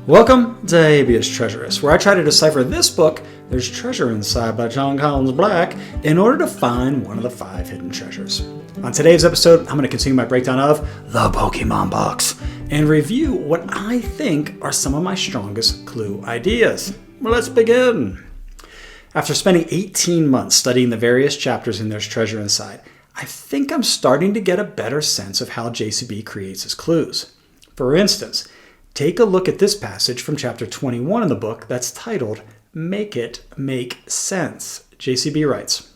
Welcome to Habeas Treasurist, where I try to decipher this book, There's Treasure Inside by Jon Collins-Black, in order to find one of the 5 hidden treasures. On today's episode, I'm going to continue my breakdown of the Pokemon box and review what I think are some of my strongest clue ideas. Well, let's begin. After spending 18 months studying the various chapters in There's Treasure Inside, I think I'm starting to get a better sense of how JCB creates his clues. For instance, take a look at this passage from chapter 21 in the book that's titled, Make It Make Sense. JCB writes,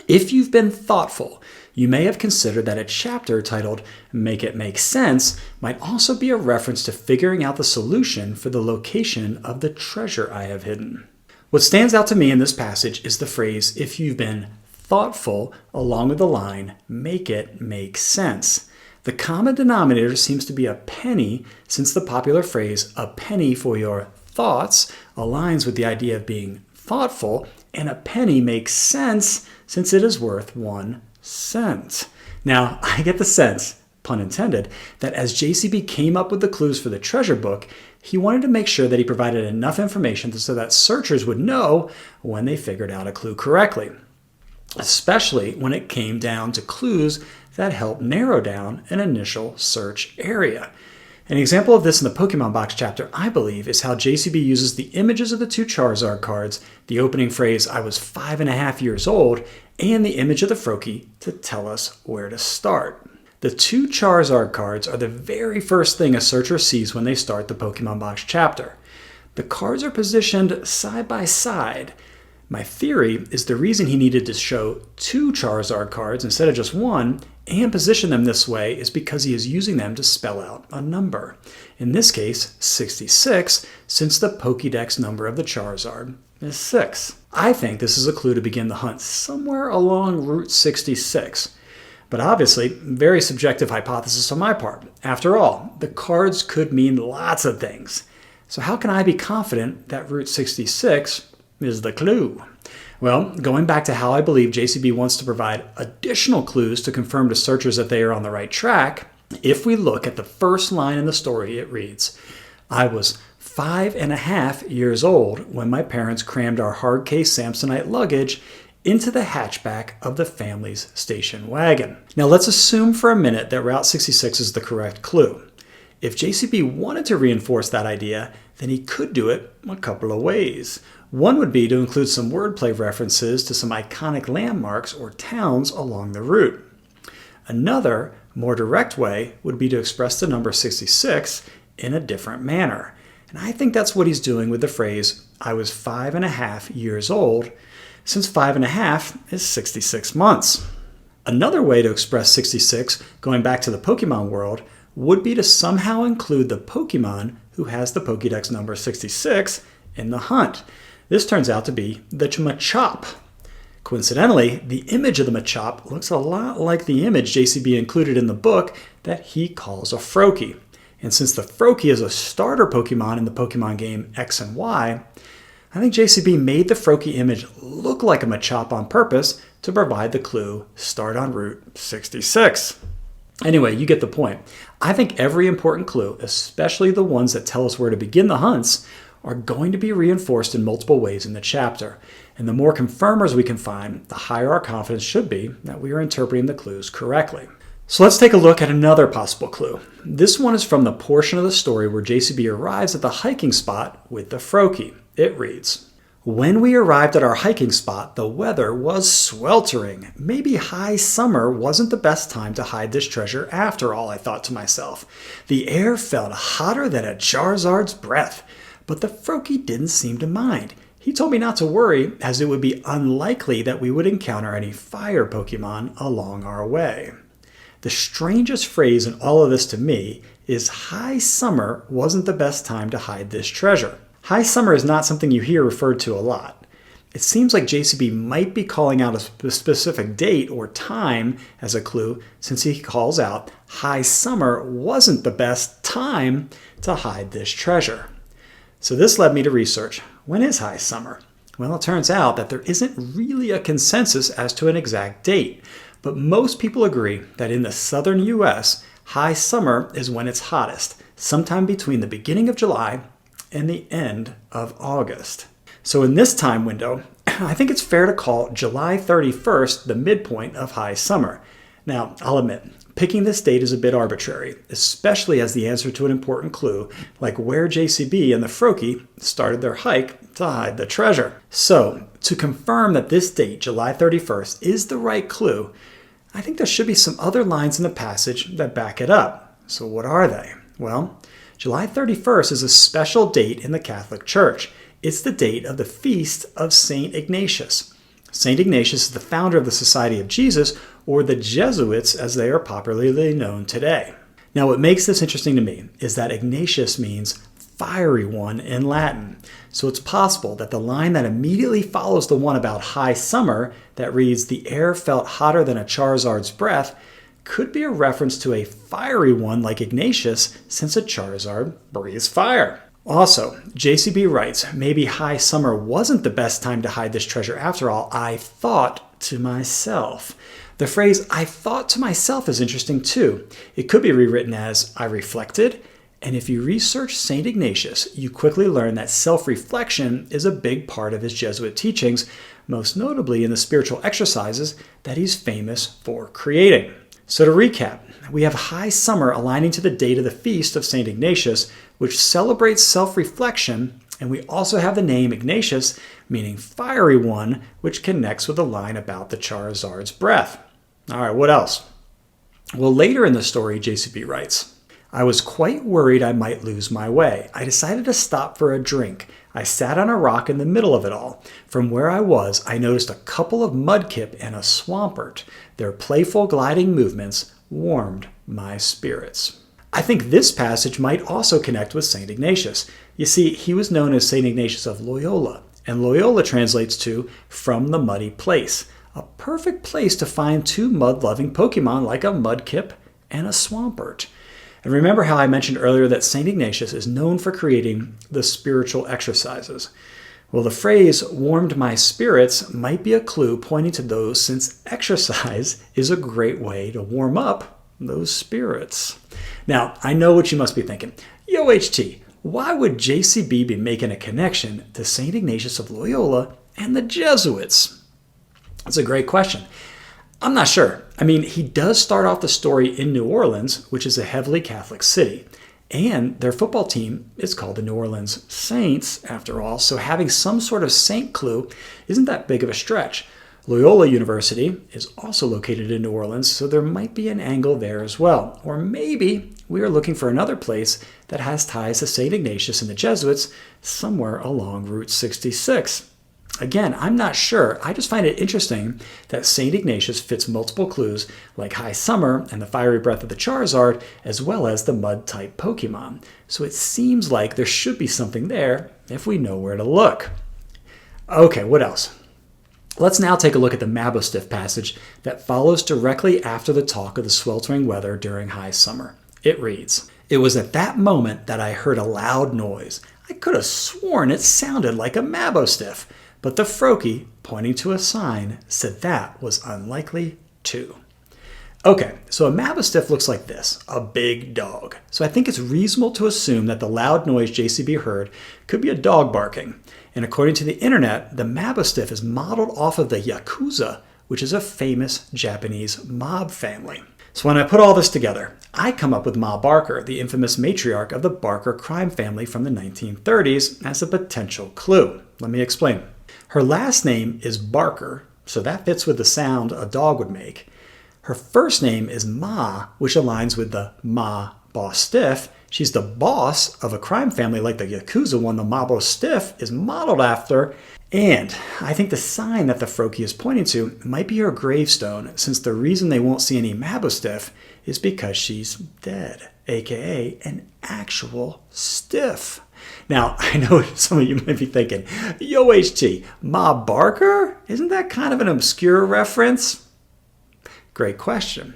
"If you've been thoughtful, you may have considered that a chapter titled Make It Make Sense might also be a reference to figuring out the solution for the location of the treasure I have hidden." What stands out to me in this passage is the phrase, "if you've been thoughtful," along with the line, "make it make sense." The common denominator seems to be a penny, since the popular phrase, "a penny for your thoughts," aligns with the idea of being thoughtful, and a penny makes sense since it is worth 1 cent. Now, I get the sense, pun intended, that as JCB came up with the clues for the treasure book, he wanted to make sure that he provided enough information so that searchers would know when they figured out a clue correctly, especially when it came down to clues that help narrow down an initial search area. An example of this in the Pokemon box chapter, I believe, is how JCB uses the images of the 2 Charizard cards, the opening phrase, "I was 5.5 years old," and the image of the Froakie to tell us where to start. The 2 Charizard cards are the very first thing a searcher sees when they start the Pokemon box chapter. The cards are positioned side by side. My theory is the reason he needed to show 2 Charizard cards instead of just 1 and position them this way is because he is using them to spell out a number. In this case, 66, since the Pokédex number of the Charizard is 6. I think this is a clue to begin the hunt somewhere along Route 66. But obviously, very subjective hypothesis on my part. After all, the cards could mean lots of things. So how can I be confident that Route 66 is the clue? Well, going back to how I believe JCB wants to provide additional clues to confirm to searchers that they are on the right track, if we look at the first line in the story, it reads, "I was 5.5 years old when my parents crammed our hard-case Samsonite luggage into the hatchback of the family's station wagon." Now let's assume for a minute that Route 66 is the correct clue. If JCB wanted to reinforce that idea, then he could do it a couple of ways. One would be to include some wordplay references to some iconic landmarks or towns along the route. Another, more direct way would be to express the number 66 in a different manner. And I think that's what he's doing with the phrase, "I was 5.5 years old," since 5.5 is 66 months. Another way to express 66, going back to the Pokemon world, would be to somehow include the Pokemon who has the Pokédex number 66 in the hunt. This turns out to be the Machop. Coincidentally, the image of the Machop looks a lot like the image JCB included in the book that he calls a Froakie. And since the Froakie is a starter Pokemon in the Pokemon game X and Y, I think JCB made the Froakie image look like a Machop on purpose to provide the clue, "Start on Route 66." Anyway, you get the point. I think every important clue, especially the ones that tell us where to begin the hunts, are going to be reinforced in multiple ways in the chapter. And the more confirmers we can find, the higher our confidence should be that we are interpreting the clues correctly. So let's take a look at another possible clue. This one is from the portion of the story where JCB arrives at the hiking spot with the Froakie. It reads, "When we arrived at our hiking spot, the weather was sweltering. Maybe high summer wasn't the best time to hide this treasure after all, I thought to myself. The air felt hotter than a Charizard's breath. But the Froakie didn't seem to mind. He told me not to worry, as it would be unlikely that we would encounter any fire Pokemon along our way." The strangest phrase in all of this to me is high summer wasn't the best time to hide this treasure. High summer is not something you hear referred to a lot. It seems like JCB might be calling out a specific date or time as a clue, since he calls out high summer wasn't the best time to hide this treasure. So this led me to research, when is high summer? Well, it turns out that there isn't really a consensus as to an exact date, but most people agree that in the southern US, high summer is when it's hottest, sometime between the beginning of July and the end of August. So in this time window, I think it's fair to call July 31st the midpoint of high summer. Now, I'll admit, picking this date is a bit arbitrary, especially as the answer to an important clue, like where JCB and the Froakie started their hike to hide the treasure. So, to confirm that this date, July 31st, is the right clue, I think there should be some other lines in the passage that back it up. So what are they? Well, July 31st is a special date in the Catholic Church. It's the date of the feast of Saint Ignatius. Saint Ignatius is the founder of the Society of Jesus, or the Jesuits as they are popularly known today. Now, what makes this interesting to me is that Ignatius means fiery one in Latin. So it's possible that the line that immediately follows the one about high summer, that reads, "The air felt hotter than a Charizard's breath," could be a reference to a fiery one like Ignatius, since a Charizard breathes fire. Also, JCB writes, maybe high summer wasn't the best time to hide this treasure after all. I thought to myself. The phrase, "I thought to myself," is interesting too. It could be rewritten as, "I reflected." And if you research Saint Ignatius, you quickly learn that self-reflection is a big part of his Jesuit teachings, most notably in the spiritual exercises that he's famous for creating. So to recap, we have high summer aligning to the date of the feast of Saint Ignatius, which celebrates self-reflection, and we also have the name Ignatius, meaning fiery one, which connects with the line about the Charizard's breath. All right, what else? Well, later in the story, JCB writes, "I was quite worried I might lose my way. I decided to stop for a drink. I sat on a rock in the middle of it all. From where I was, I noticed a couple of mudkip and a swampert. Their playful gliding movements warmed my spirits." I think this passage might also connect with St. Ignatius. You see, he was known as St. Ignatius of Loyola, and Loyola translates to "from the muddy place," a perfect place to find two mud-loving Pokemon like a mudkip and a swampert. And remember how I mentioned earlier that St. Ignatius is known for creating the spiritual exercises. Well, the phrase "warmed my spirits" might be a clue pointing to those, since exercise is a great way to warm up those spirits. Now, I know what you must be thinking. Yo, HT, why would JCB be making a connection to St. Ignatius of Loyola and the Jesuits? That's a great question. I'm not sure. I mean, he does start off the story in New Orleans, which is a heavily Catholic city. And their football team is called the New Orleans Saints, after all, so having some sort of saint clue isn't that big of a stretch. Loyola University is also located in New Orleans, so there might be an angle there as well. Or maybe we are looking for another place that has ties to St. Ignatius and the Jesuits somewhere along Route 66. Again, I'm not sure. I just find it interesting that St. Ignatius fits multiple clues like high summer and the fiery breath of the Charizard, as well as the mud-type Pokemon. So it seems like there should be something there if we know where to look. Okay, what else? Let's now take a look at the Mabosstiff passage that follows directly after the talk of the sweltering weather during high summer. It reads, "It was at that moment that I heard a loud noise. I could have sworn it sounded like a Mabosstiff, but the Froakie, pointing to a sign, said that was unlikely too." Okay, so a Mabosstiff looks like this, a big dog. So I think it's reasonable to assume that the loud noise JCB heard could be a dog barking. And according to the internet, the Mabosstiff is modeled off of the Yakuza, which is a famous Japanese mob family. So when I put all this together, I come up with Ma Barker, the infamous matriarch of the Barker crime family from the 1930s, as a potential clue. Let me explain. Her last name is Barker, so that fits with the sound a dog would make. Her first name is Ma, which aligns with the Mabosstiff. She's the boss of a crime family like the Yakuza one the Mabosstiff is modeled after. And I think the sign that the Froakie is pointing to might be her gravestone, since the reason they won't see any Mabosstiff is because she's dead, aka an actual stiff. Now, I know some of you might be thinking, yo HT, Ma Barker? Isn't that kind of an obscure reference? Great question.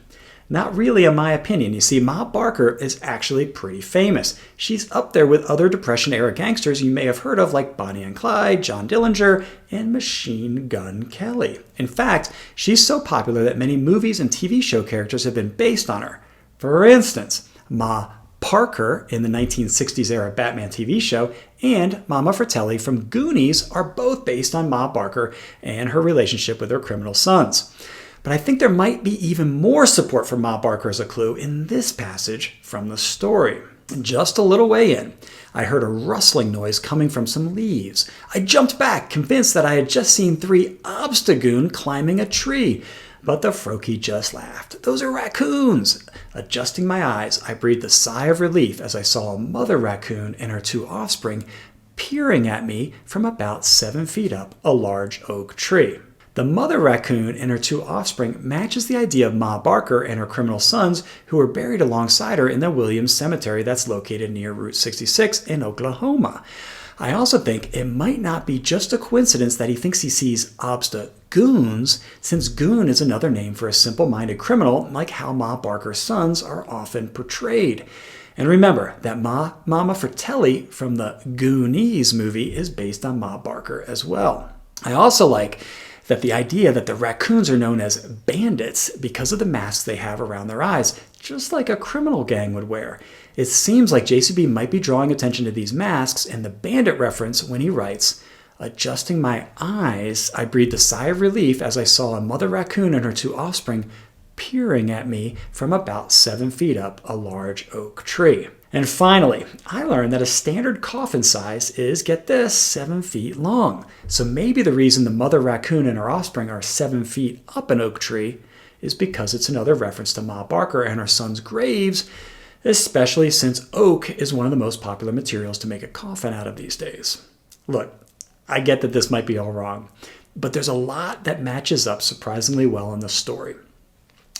Not really, in my opinion. You see, Ma Barker is actually pretty famous. She's up there with other Depression-era gangsters you may have heard of, like Bonnie and Clyde, John Dillinger, and Machine Gun Kelly. In fact, she's so popular that many movies and TV show characters have been based on her. For instance, Ma Parker in the 1960s era Batman TV show and Mama Fratelli from Goonies are both based on Ma Barker and her relationship with her criminal sons. But I think there might be even more support for Ma Barker as a clue in this passage from the story. Just a little way in, I heard a rustling noise coming from some leaves. I jumped back, convinced that I had just seen 3 Obstagoons climbing a tree. But the Froakie just laughed. Those are raccoons! Adjusting my eyes, I breathed a sigh of relief as I saw a mother raccoon and her 2 offspring peering at me from about 7 feet up a large oak tree. The mother raccoon and her 2 offspring matches the idea of Ma Barker and her criminal sons who were buried alongside her in the Williams Cemetery that's located near Route 66 in Oklahoma. I also think it might not be just a coincidence that he thinks he sees Obstagoons, since goon is another name for a simple-minded criminal like how Ma Barker's sons are often portrayed. And remember that Mama Fratelli from the Goonies movie is based on Ma Barker as well. I also like that the idea that the raccoons are known as bandits because of the masks they have around their eyes, just like a criminal gang would wear. It seems like JCB might be drawing attention to these masks and the bandit reference when he writes, adjusting my eyes, I breathed a sigh of relief as I saw a mother raccoon and her 2 offspring peering at me from about 7 feet up a large oak tree. And finally, I learned that a standard coffin size is, get this, 7 feet long. So maybe the reason the mother raccoon and her offspring are 7 feet up an oak tree is because it's another reference to Ma Barker and her sons' graves, especially since oak is one of the most popular materials to make a coffin out of these days. Look, I get that this might be all wrong, but there's a lot that matches up surprisingly well in the story.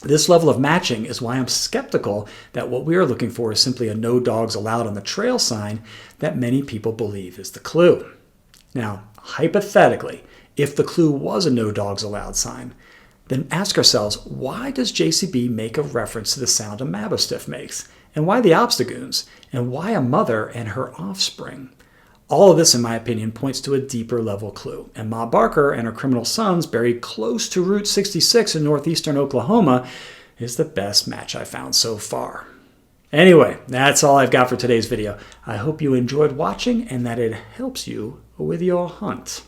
This level of matching is why I'm skeptical that what we are looking for is simply a no dogs allowed on the trail sign that many people believe is the clue. Now, hypothetically, if the clue was a no dogs allowed sign, then ask ourselves, why does JCB make a reference to the sound a Mabosstiff makes? And why the Obstagoons? And why a mother and her offspring? All of this, in my opinion, points to a deeper level clue, and Ma Barker and her criminal sons buried close to Route 66 in northeastern Oklahoma is the best match I found so far. Anyway, that's all I've got for today's video. I hope you enjoyed watching and that it helps you with your hunt.